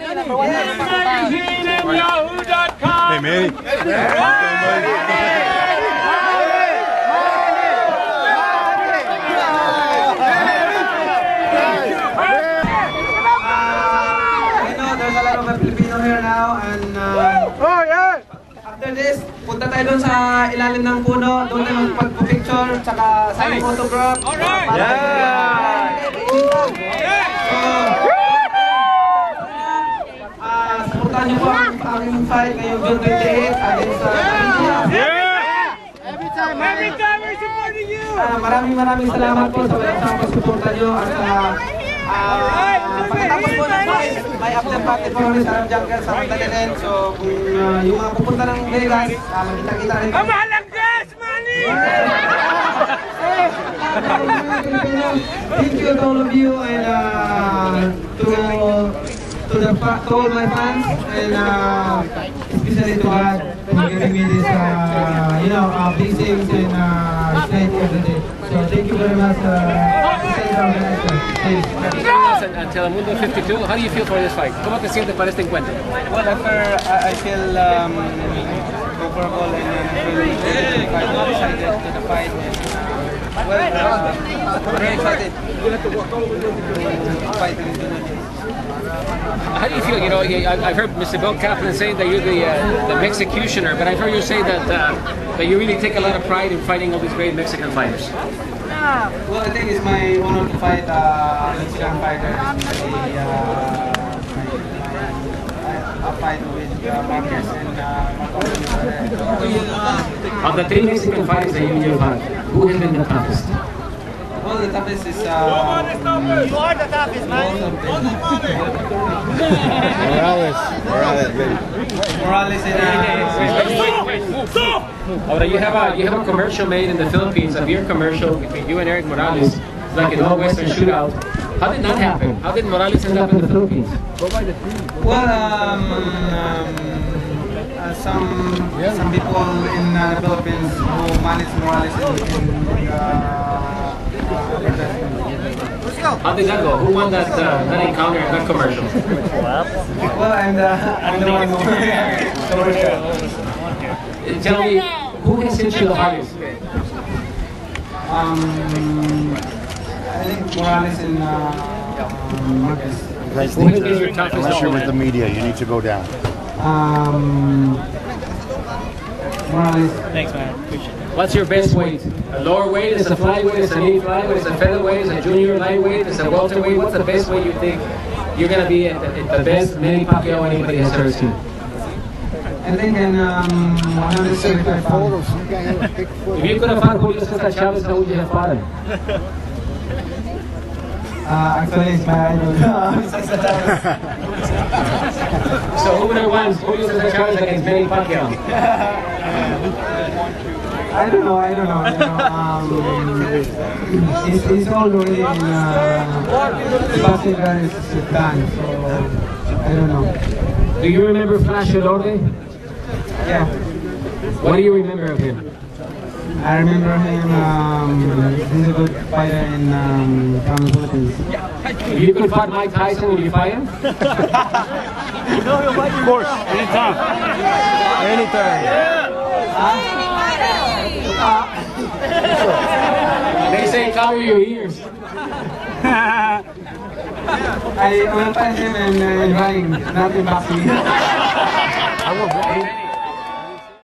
Hey, Manny. There's a lot of Filipino here now, and after this, punta tayo doon sa ilalim ng puno, doon tayo magpag-picture, tsaka sign photograph. Alright! Supportan niyo po ang aking fight ngayong June 28 against India. Every time we're supporting you! Maraming salamat po sa walang siyang pagsuporta niyo at pagkatapos po ng fight, may after party po kami sa Arab Jungle sa Magdalenen. So kung yung mga pupunta ng Vegas, magkita-kita rin. Kamahalang gas, money! Thank you to all of you and to all my fans and especially to God for giving me this blessings and strength every day. So thank you very much. And Telemundo 52, how do you feel for this fight? ¿Cómo te sientes para este encuentro? Well, I feel comfortable and excited to the fight. Very excited to fight in Indonesia. How do you feel? You know, I've heard Mr. Bill Kaplan say that you're the Mexicutioner, but I've heard you say that that you really take a lot of pride in fighting all these great Mexican fighters. Well, I think it's my honor to fight Mexican fighters. I fight with Marquez and Of the three Mexican fighters that you fought, who has been the toughest? well, the toughest is You are the toughest, man! Morales and Ahora, you have a commercial made in the Philippines, a beer commercial between you and Eric Morales. It's like an all-Western shootout. How did that happen? How did Morales end up in the Philippines? well, some people in the Philippines who manage Morales How did that go? Who won that encounter and that commercial? well, I'm the one who Tell me, who has hit you the hardest? I think Morales and Marquez. Who has been your toughest Unless you're with the opponent? media, you need to go down. Morales. Thanks, man. Appreciate it. What's your best weight? A lower weight? Is a flyweight? Is a knee flyweight? Is a featherweight? Is a junior lightweight? Is a welterweight? What's the best weight you think you're going to be at the best Manny Pacquiao anybody has ever seen? I think in 175 pounds. If you could have fought Julio Cesar Chavez, how would you have fought him? Actually, it's my idol. So who would have won Julio Cesar Chavez against Manny Pacquiao? I don't know. It's all already in Sebastian is done, so I don't know. Do you remember Flash Elorde? Yeah, What do you remember of him? I remember him. He's a good fighter from the Philippines. If you could fight Mike Tyson, would you fight him? Of course, anytime. They say cover your ears. I will fight him and running, not in boxing. I will.